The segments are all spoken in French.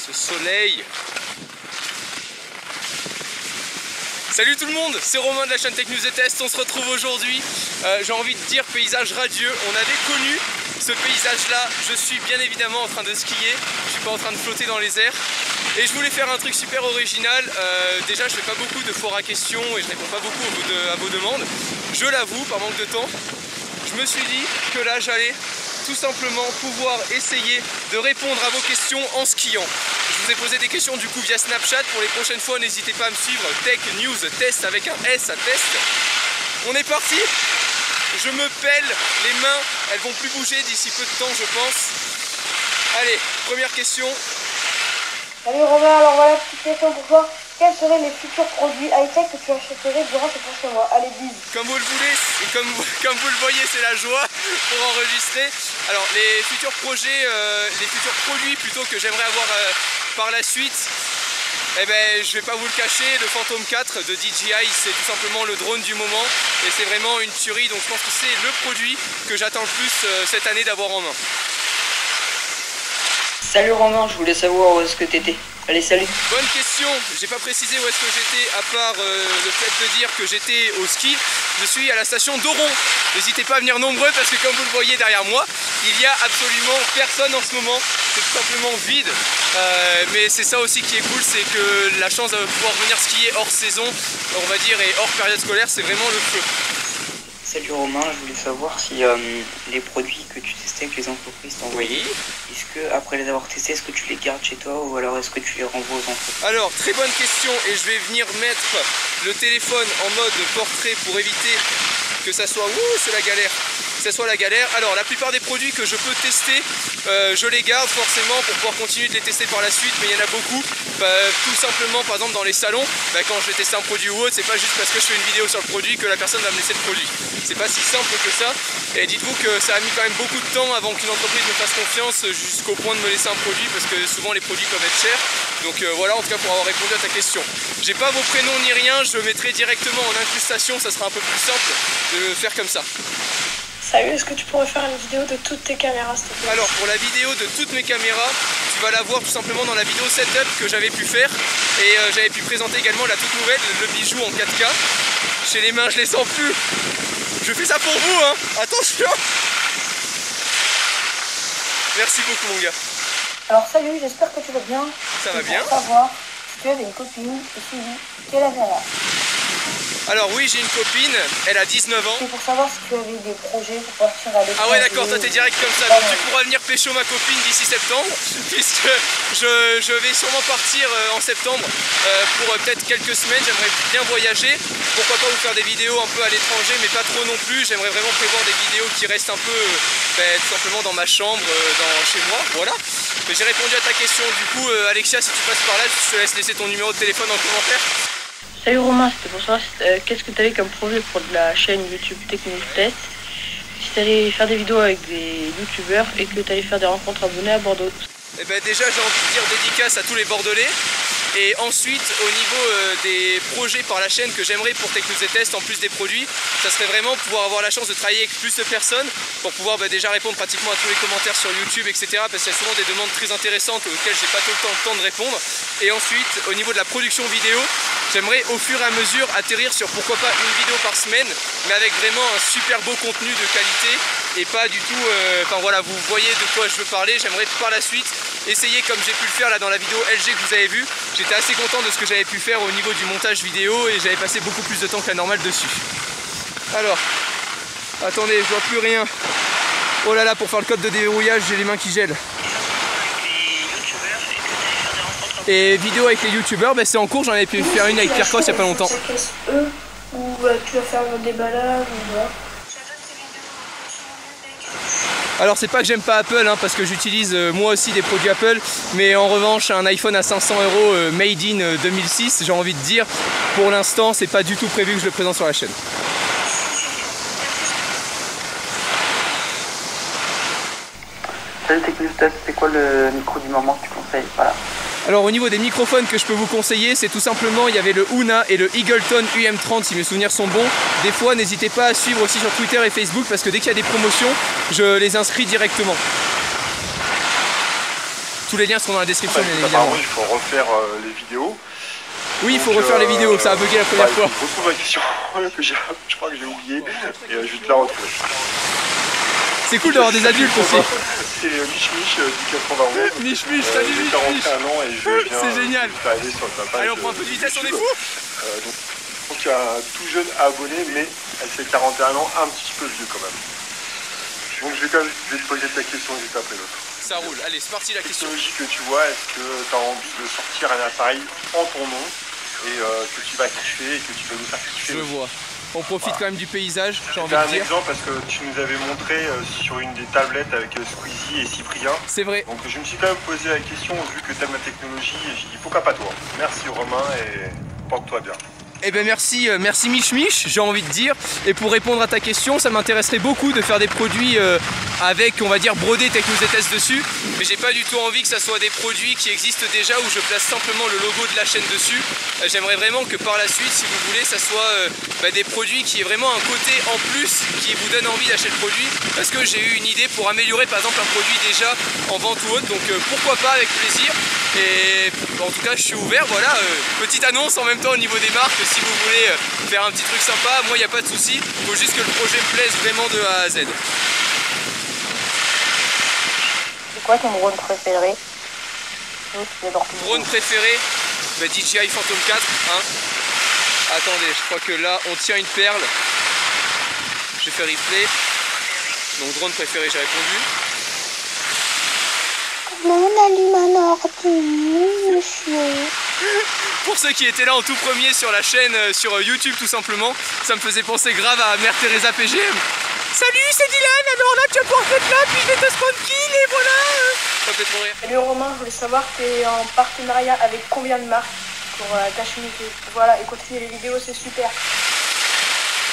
ce soleil. Salut tout le monde, c'est Romain de la chaîne Tech News et Test. On se retrouve aujourd'hui, j'ai envie de dire paysage radieux. On avait connu ce paysage là, je suis bien évidemment en train de skier, je suis pas en train de flotter dans les airs. Et je voulais faire un truc super original. Déjà je fais pas beaucoup de forums à questions et je réponds pas beaucoup à vos demandes. Je l'avoue, par manque de temps. Je me suis dit que là j'allais tout simplement pouvoir essayer de répondre à vos questions en skiant. Je vous ai posé des questions du coup via Snapchat. Pour les prochaines fois, n'hésitez pas à me suivre. Tech News Test avec un S à test. On est parti. Je me pèle les mains. Elles vont plus bouger d'ici peu de temps, je pense. Allez, première question. Salut Romain, alors voilà, petite question pour toi. Quels seraient les futurs produits high-tech que tu achèterais durant ce prochain mois? Allez, bise. Comme vous le voulez, et comme vous le voyez, c'est la joie pour enregistrer. Alors, les futurs projets, les futurs produits plutôt que j'aimerais avoir par la suite, eh ben, je vais pas vous le cacher, le Phantom 4 de DJI, c'est tout simplement le drone du moment et c'est vraiment une tuerie. Donc, je pense que c'est le produit que j'attends le plus cette année d'avoir en main. Salut Romain, je voulais savoir où est-ce que t'étais. Allez, salut. Bonne question, j'ai pas précisé où est-ce que j'étais à part le fait de dire que j'étais au ski. Je suis à la station d'Oron. N'hésitez pas à venir nombreux parce que comme vous le voyez derrière moi, il y a absolument personne en ce moment. C'est tout simplement vide. Mais c'est ça aussi qui est cool, c'est que la chance de pouvoir venir skier hors saison, on va dire, et hors période scolaire, c'est vraiment le feu. Salut Romain, je voulais savoir si les produits que tu testais, que les entreprises t'envoyaient, est-ce que après les avoir testés, est-ce que tu les gardes chez toi ou alors est-ce que tu les renvoies aux entreprises? Alors, très bonne question, et je vais venir mettre le téléphone en mode portrait pour éviter que ça soit, c'est la galère, que ça soit la galère. Alors, la plupart des produits que je peux tester, je les garde forcément pour pouvoir continuer de les tester par la suite, mais il y en a beaucoup. Tout simplement, par exemple, dans les salons, quand je vais tester un produit ou autre, c'est pas juste parce que je fais une vidéo sur le produit que la personne va me laisser le produit. C'est pas si simple que ça. Et dites-vous que ça a mis quand même beaucoup de temps avant qu'une entreprise me fasse confiance jusqu'au point de me laisser un produit, parce que souvent les produits peuvent être chers. Donc voilà, en tout cas pour avoir répondu à ta question. J'ai pas vos prénoms ni rien, je mettrai directement en incrustation, ça sera un peu plus simple de faire comme ça. Salut, est-ce que tu pourrais faire une vidéo de toutes tes caméras s'il te plaît? Alors pour la vidéo de toutes mes caméras, tu vas la voir tout simplement dans la vidéo setup que j'avais pu faire. Et j'avais pu présenter également la toute nouvelle, le bijou en 4K. J'ai les mains, je les sens plus. Je fais ça pour vous, hein. Attention. Merci beaucoup mon gars. Alors salut, j'espère que tu vas bien. Ça va bien. Pour savoir si tu avais une copine et si oui, quel âge elle a? Alors oui, j'ai une copine, elle a 19 ans. C'est pour savoir si tu avais des projets pour partir à l'étranger. Ah ouais d'accord, toi t'es direct comme ça, donc tu pourras venir pécho ma copine d'ici septembre, puisque je vais sûrement partir en septembre pour peut-être quelques semaines. J'aimerais bien voyager, pourquoi pas vous faire des vidéos un peu à l'étranger, mais pas trop non plus. J'aimerais vraiment prévoir des vidéos qui restent un peu tout simplement dans ma chambre, chez moi, voilà. J'ai répondu à ta question, du coup Alexia, si tu passes par là, je te laisse laisser ton numéro de téléphone en commentaire. Salut Romain, c'était pour savoir qu'est-ce que tu avais comme projet pour la chaîne YouTube Tech News Test. Si tu allais faire des vidéos avec des youtubeurs et que tu allais faire des rencontres abonnés à Bordeaux. Eh ben déjà j'ai envie de dire dédicace à tous les Bordelais. Et ensuite au niveau des projets par la chaîne que j'aimerais pour Tech News et Test, en plus des produits, ça serait vraiment pouvoir avoir la chance de travailler avec plus de personnes pour pouvoir déjà répondre pratiquement à tous les commentaires sur YouTube, etc. Parce qu'il y a souvent des demandes très intéressantes auxquelles j'ai pas tout le temps de répondre. Et ensuite au niveau de la production vidéo, j'aimerais au fur et à mesure atterrir sur pourquoi pas une vidéo par semaine, mais avec vraiment un super beau contenu de qualité et pas du tout, enfin voilà, vous voyez de quoi je veux parler. J'aimerais par la suite essayer comme j'ai pu le faire là dans la vidéo LG que vous avez vue. J'étais assez content de ce que j'avais pu faire au niveau du montage vidéo et j'avais passé beaucoup plus de temps que la normale dessus. Alors, attendez, je vois plus rien. Oh là là, pour faire le code de déverrouillage, j'ai les mains qui gèlent. Et vidéo avec les youtubeurs, c'est en cours, j'en avais pu faire une avec Pierre Cross il y a pas longtemps. Ou tu vas faire le déballage ou quoi? Alors c'est pas que j'aime pas Apple, parce que j'utilise moi aussi des produits Apple, mais en revanche un iPhone à 500 € made in 2006, j'ai envie de dire, pour l'instant c'est pas du tout prévu que je le présente sur la chaîne. Salut Tech News Test, c'est quoi le micro du moment que tu conseilles? Voilà. Alors au niveau des microphones que je peux vous conseiller, c'est tout simplement, il y avait le Una et le Eagleton UM30 si mes souvenirs sont bons. Des fois n'hésitez pas à suivre aussi sur Twitter et Facebook parce que dès qu'il y a des promotions, je les inscris directement. Tous les liens seront dans la description, bien évidemment. Apparemment, il faut refaire les vidéos. Oui, il faut refaire les vidéos, ça a bugué la première fois. Je retrouve la question que je crois que j'ai oublié et je vais te la retrouver. C'est cool d'avoir des adultes aussi. C'est Mich Mich du 91. Mich Mich, salut Mich Mich. 41 ans et je viens c'est génial. aller sur ta page. Allez, on prend un peu de vitesse, on est fou. Donc il y a un tout jeune abonné, mais elle fait 41 ans, un petit peu vieux quand même. Donc je vais te poser ta question juste après l'autre. Ça roule, allez, c'est parti la question. Technologie que tu vois, est-ce que tu as envie de sortir un appareil en ton nom et que tu vas kiffer et que tu vas nous faire kiffer? Je vois. On profite quand même du paysage, j'ai envie C'est de un dire. exemple parce que tu nous avais montré sur une des tablettes avec Squeezie et Cyprien. C'est vrai. Donc je me suis quand même posé la question, vu que tu aimes la technologie, et j'ai dit pourquoi pas toi. Merci Romain et porte-toi bien. Eh ben merci, merci Mich Mich, j'ai envie de dire. Et pour répondre à ta question, ça m'intéresserait beaucoup de faire des produits avec, on va dire, brodé TechNewsZS dessus. Mais j'ai pas du tout envie que ça soit des produits qui existent déjà où je place simplement le logo de la chaîne dessus. J'aimerais vraiment que par la suite, si vous voulez, ça soit des produits qui aient vraiment un côté en plus qui vous donne envie d'acheter le produit. Parce que j'ai eu une idée pour améliorer par exemple un produit déjà en vente ou autre. Donc pourquoi pas, avec plaisir. Et en tout cas, je suis ouvert, voilà. Petite annonce en même temps au niveau des marques. Si vous voulez faire un petit truc sympa, moi il n'y a pas de souci, il faut juste que le projet me plaise vraiment de A à Z. C'est quoi ton drone préféré? Drone préféré, DJI Phantom 4. Hein. Attendez, je crois que là on tient une perle. Je vais faire replay. Donc drone préféré, j'ai répondu. Comment on allume un ordi, monsieur? Pour ceux qui étaient là en tout premier sur la chaîne, sur YouTube tout simplement, ça me faisait penser grave à Mère Teresa PGM. Salut, c'est Dylan, alors là tu vas pouvoir être là, puis je vais te spawn kill et voilà. Ça fait trop rire. Salut Romain, je voulais savoir, tu es en partenariat avec combien de marques pour ta chaîne YouTube? Voilà, et continuer les vidéos, c'est super.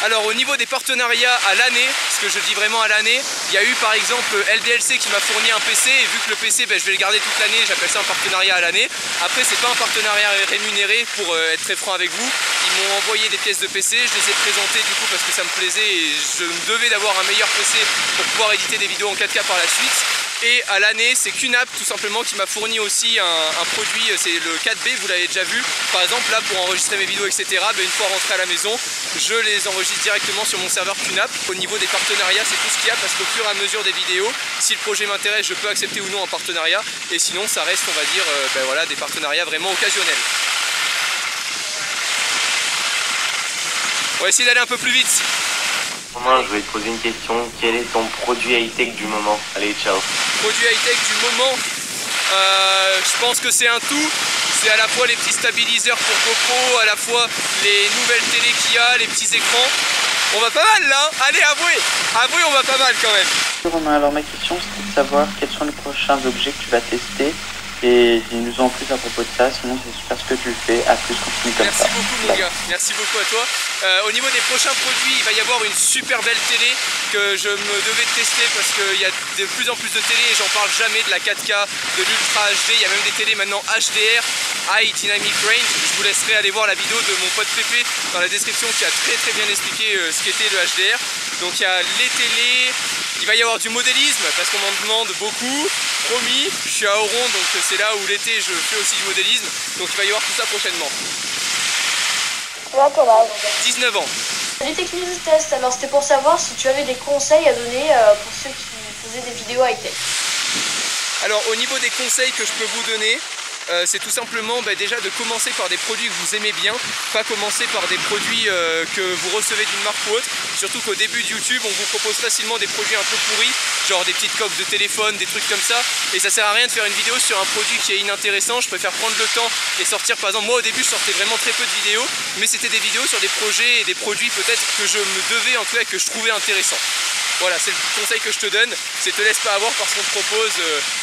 Alors au niveau des partenariats à l'année, ce que je dis vraiment à l'année, il y a eu par exemple LDLC qui m'a fourni un PC et vu que le PC je vais le garder toute l'année, j'appelle ça un partenariat à l'année. Après c'est pas un partenariat rémunéré pour être très franc avec vous. Ils m'ont envoyé des pièces de PC, je les ai présentées du coup parce que ça me plaisait et je me devais d'avoir un meilleur PC pour pouvoir éditer des vidéos en 4K par la suite. Et à l'année, c'est QNAP tout simplement qui m'a fourni aussi un produit, c'est le 4B, vous l'avez déjà vu. Par exemple là pour enregistrer mes vidéos etc, une fois rentré à la maison, je les enregistre directement sur mon serveur QNAP. Au niveau des partenariats, c'est tout ce qu'il y a parce qu'au fur et à mesure des vidéos, si le projet m'intéresse, je peux accepter ou non un partenariat. Et sinon ça reste, on va dire, voilà, des partenariats vraiment occasionnels. On va essayer d'aller un peu plus vite. Romain, je vais te poser une question. Quel est ton produit high-tech du moment? Allez, ciao. Produit high-tech du moment, je pense que c'est un tout. C'est à la fois les petits stabiliseurs pour GoPro, à la fois les nouvelles télé qu'il y a, les petits écrans. On va pas mal là, allez avouez, on va pas mal quand même. Romain, alors ma question c'était de savoir quels sont les prochains objets que tu vas tester et dis-nous en plus à propos de ça, sinon c'est super ce que tu fais, à plus, continue comme ça. Merci beaucoup mon gars, merci beaucoup à toi. Au niveau des prochains produits, il va y avoir une super belle télé que je me devais de tester parce qu'il y a de plus en plus de télé et j'en parle jamais de la 4K, de l'Ultra HD, il y a même des télés maintenant HDR, High Dynamic Range. Je vous laisserai aller voir la vidéo de mon pote Pépé dans la description qui a très bien expliqué ce qu'était le HDR. Donc il y a les télés, il va y avoir du modélisme parce qu'on m'en demande beaucoup, promis, je suis à Oron donc c'est là où l'été je fais aussi du modélisme, donc il va y avoir tout ça prochainement. Là, ton âge? 19 ans. Salut TechNewsZS, alors c'était pour savoir si tu avais des conseils à donner pour ceux qui faisaient des vidéos high-tech. Alors au niveau des conseils que je peux vous donner, c'est tout simplement déjà de commencer par des produits que vous aimez bien, pas commencer par des produits que vous recevez d'une marque ou autre, surtout qu'au début de YouTube on vous propose facilement des produits un peu pourris, genre des petites coques de téléphone, des trucs comme ça, et ça sert à rien de faire une vidéo sur un produit qui est inintéressant. Je préfère prendre le temps et sortir, par exemple moi au début je sortais vraiment très peu de vidéos, mais c'était des vidéos sur des projets et des produits peut-être que je me devais, en tout cas que je trouvais intéressants. Voilà, c'est le conseil que je te donne, c'est te laisse pas avoir par ce qu'on te propose,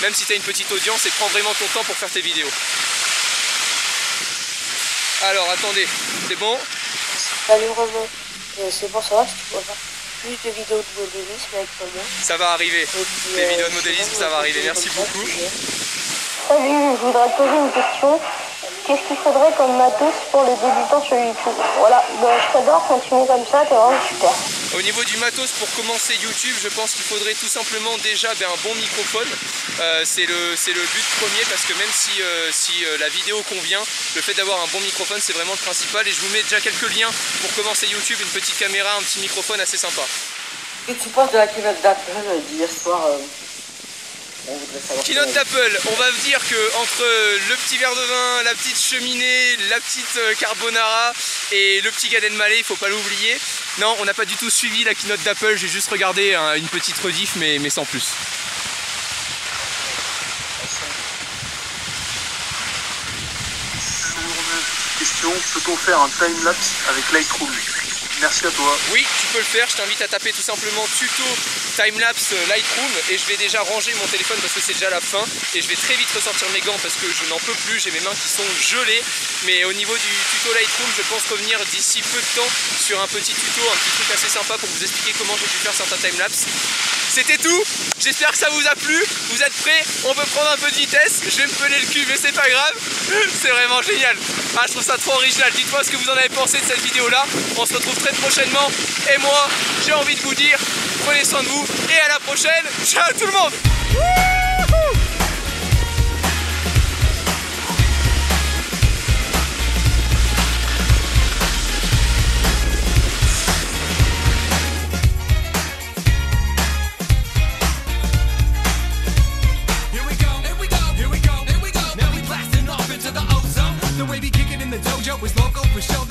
même si tu as une petite audience, et prends vraiment ton temps pour faire tes vidéos. Alors attendez, c'est bon? Salut Romain, c'est pour savoir si tu pourrais faire plus de vidéos de modélisme avec Romain. Ça va arriver, des vidéos de modélisme ça va arriver, merci beaucoup. Salut, je voudrais te poser une question. Qu'est-ce qu'il faudrait comme matos pour les débutants sur YouTube? Voilà, je t'adore, continue comme ça, t'es vraiment super. Au niveau du matos pour commencer YouTube, je pense qu'il faudrait tout simplement déjà un bon microphone. C'est le but premier parce que même si la vidéo convient, le fait d'avoir un bon microphone c'est vraiment le principal. Et je vous mets déjà quelques liens pour commencer YouTube, une petite caméra, un petit microphone assez sympa. Qu'est-ce que tu penses de la keynote d'Apple d'hier soir? On voudrait savoir. Keynote d'Apple, on va dire que entre le petit verre de vin, la petite cheminée, la petite carbonara et le petit Gad Elmaleh, il faut pas l'oublier. Non, on n'a pas du tout suivi la keynote d'Apple, j'ai juste regardé une petite rediff mais sans plus. Question, peut-on faire un time-lapse avec Lightroom? Merci à toi. Oui, tu peux le faire, je t'invite à taper tout simplement tuto timelapse Lightroom et je vais déjà ranger mon téléphone parce que c'est déjà la fin et je vais très vite ressortir mes gants parce que je n'en peux plus, j'ai mes mains qui sont gelées. Mais au niveau du tuto Lightroom, je pense revenir d'ici peu de temps sur un petit tuto, un petit truc assez sympa pour vous expliquer comment j'ai pu faire certains timelapses. C'était tout, j'espère que ça vous a plu, vous êtes prêts? On peut prendre un peu de vitesse, je vais me peler le cul mais c'est pas grave, c'est vraiment génial. Ah, je trouve ça trop original, dites-moi ce que vous en avez pensé de cette vidéo là, on se retrouve très prochainement et moi j'ai envie de vous dire, prenez soin de vous et à la prochaine, ciao tout le monde. The way we kick it in the dojo is local for show.